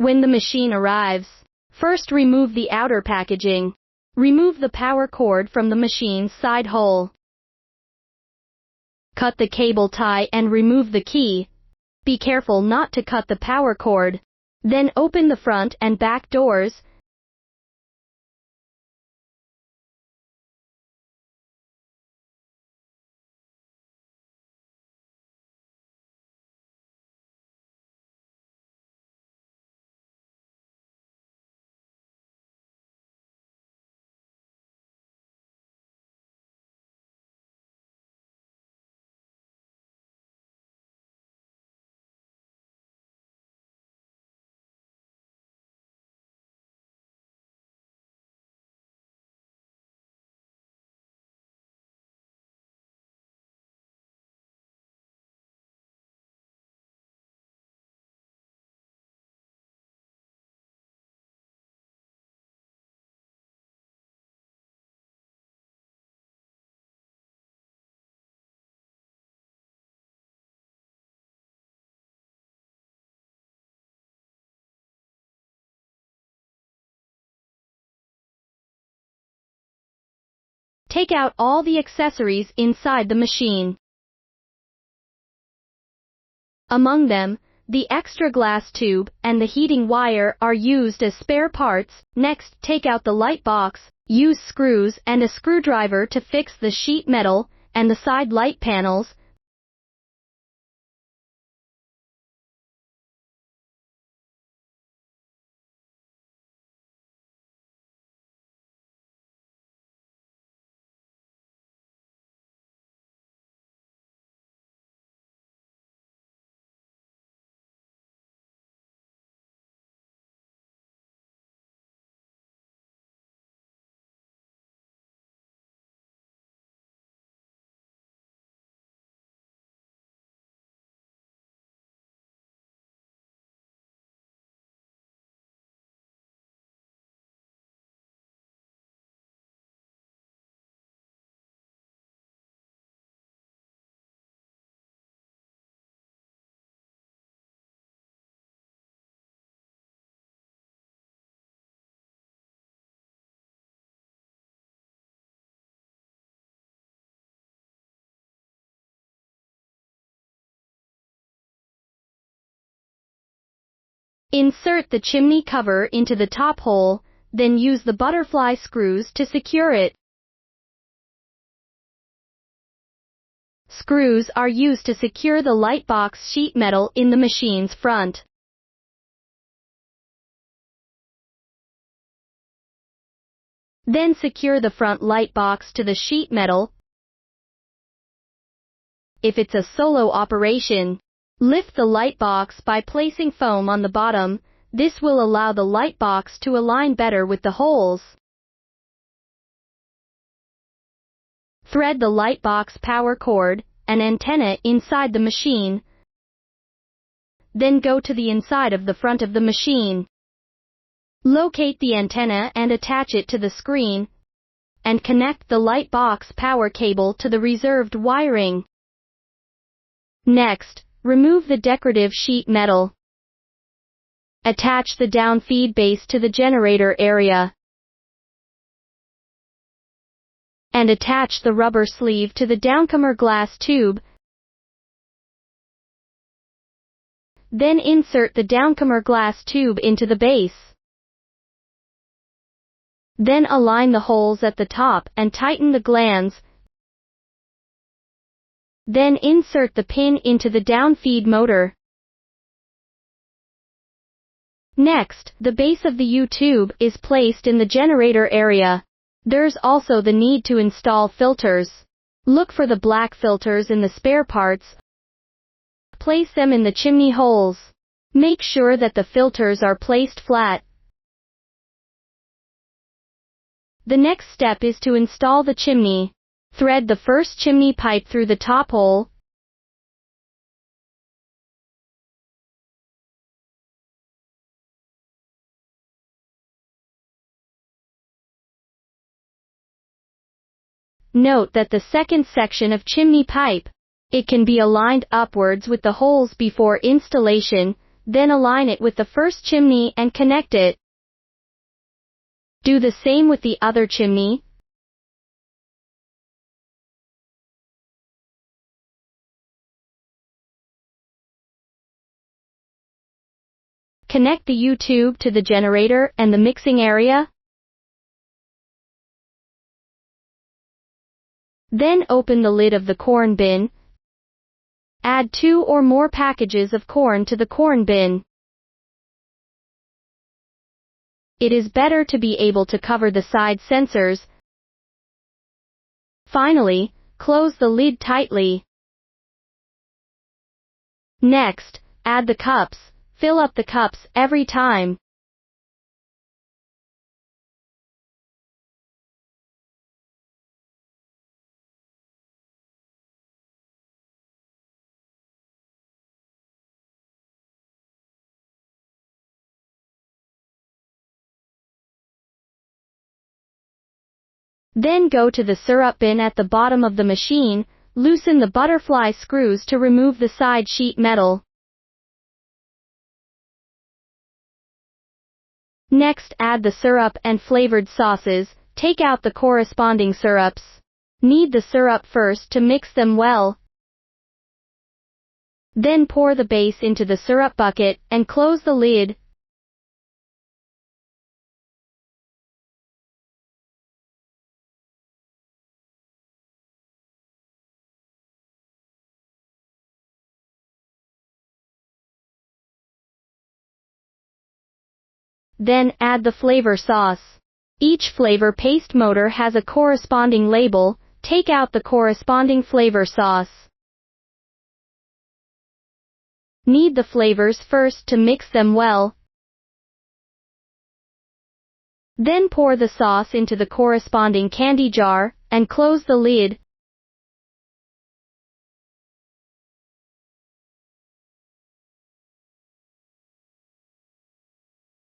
When the machine arrives, first remove the outer packaging. Remove the power cord from the machine's side hole. Cut the cable tie and remove the key. Be careful not to cut the power cord. Then open the front and back doors. Take out all the accessories inside the machine. Among them, the extra glass tube and the heating wire are used as spare parts. Next, take out the light box. Use screws and a screwdriver to fix the sheet metal and the side light panels. Insert the chimney cover into the top hole, then use the butterfly screws to secure it. Screws are used to secure the light box sheet metal in the machine's front. Then secure the front light box to the sheet metal. If it's a solo operation, lift the light box by placing foam on the bottom. This will allow the light box to align better with the holes. Thread the light box power cord and antenna inside the machine. Then go to the inside of the front of the machine. Locate the antenna and attach it to the screen, and connect the light box power cable to the reserved wiring. Next, remove the decorative sheet metal. Attach the down feed base to the generator area. And attach the rubber sleeve to the downcomer glass tube. Then insert the downcomer glass tube into the base. Then align the holes at the top and tighten the glands. Then insert the pin into the down feed motor. Next, the base of the U-tube is placed in the generator area. There's also the need to install filters. Look for the black filters in the spare parts. Place them in the chimney holes. Make sure that the filters are placed flat. The next step is to install the chimney. Thread the first chimney pipe through the top hole. Note that the second section of chimney pipe, it can be aligned upwards with the holes before installation. then align it with the first chimney and connect it. Do the same with the other chimney. Connect the U-tube to the generator and the mixing area. Then open the lid of the corn bin. Add 2 or more packages of corn to the corn bin. It is better to be able to cover the side sensors. Finally, close the lid tightly. Next, add the cups. Fill up the cups every time. Then go to the syrup bin at the bottom of the machine. Loosen the butterfly screws to remove the side sheet metal. Next, add the syrup and flavored sauces. Take out the corresponding syrups. Knead the syrup first to mix them well. Then pour the base into the syrup bucket and close the lid. Then add the flavor sauce. Each flavor paste motor has a corresponding label. Take out the corresponding flavor sauce. Knead the flavors first to mix them well. Then pour the sauce into the corresponding candy jar and close the lid.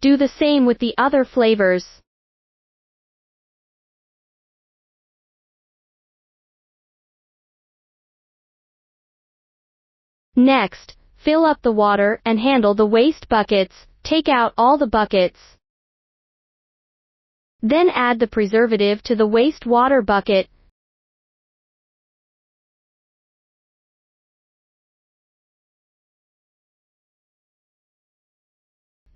Do the same with the other flavors. Next, fill up the water and handle the waste buckets. Take out all the buckets. Then add the preservative to the waste water bucket.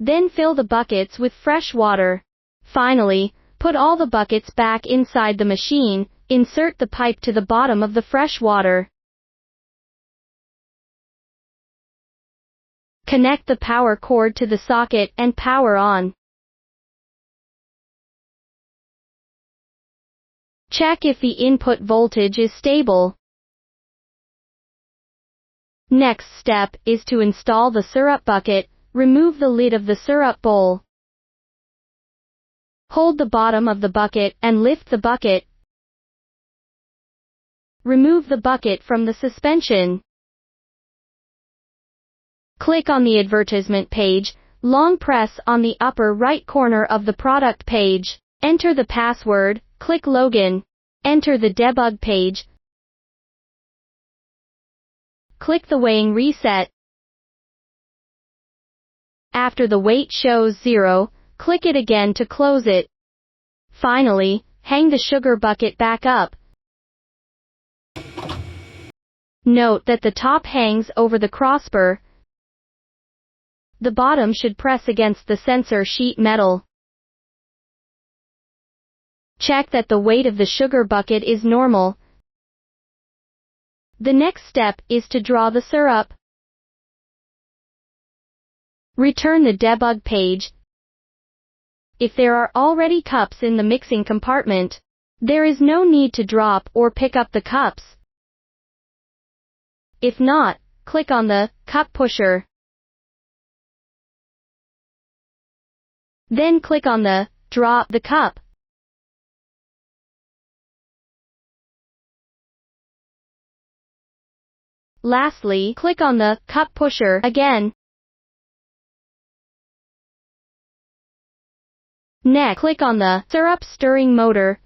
Then fill the buckets with fresh water. Finally, put all the buckets back inside the machine. Insert the pipe to the bottom of the fresh water. Connect the power cord to the socket and power on. Check if the input voltage is stable. Next step is to install the syrup bucket. Remove the lid of the syrup bowl. Hold the bottom of the bucket and lift the bucket. Remove the bucket from the suspension. Click on the advertisement page. Long press on the upper right corner of the product page. Enter the password. Click Login. Enter the debug page. Click the weighing reset. After the weight shows 0, click it again to close it. Finally, hang the sugar bucket back up. Note that the top hangs over the crossbar. The bottom should press against the sensor sheet metal. Check that the weight of the sugar bucket is normal. The next step is to draw the syrup. Return the debug page. If there are already cups in the mixing compartment, there is no need to drop or pick up the cups. If not, click on the cup pusher. Then click on the drop the cup. Lastly, click on the cup pusher again. Next, click on the syrup stirring motor.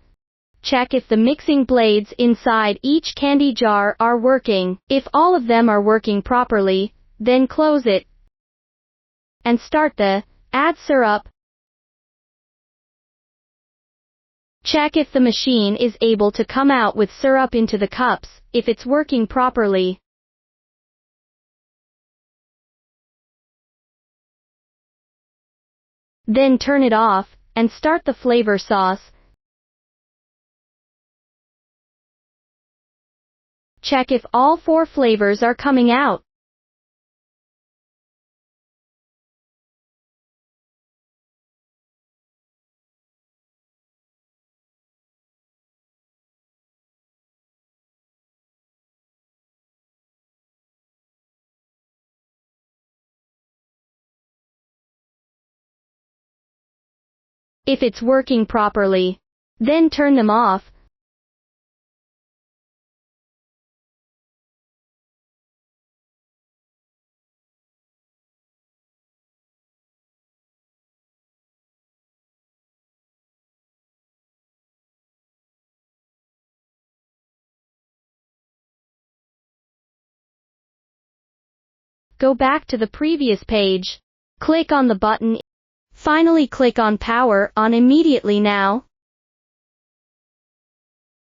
Check if the mixing blades inside each candy jar are working. If all of them are working properly, then close it. and start the Add Syrup. Check if the machine is able to come out with syrup into the cups, if it's working properly. Then turn it off, and start the flavor sauce. Check if all 4 flavors are coming out. If it's working properly, then turn them off. Go back to the previous page. Click on the button. Finally click on Power On immediately now.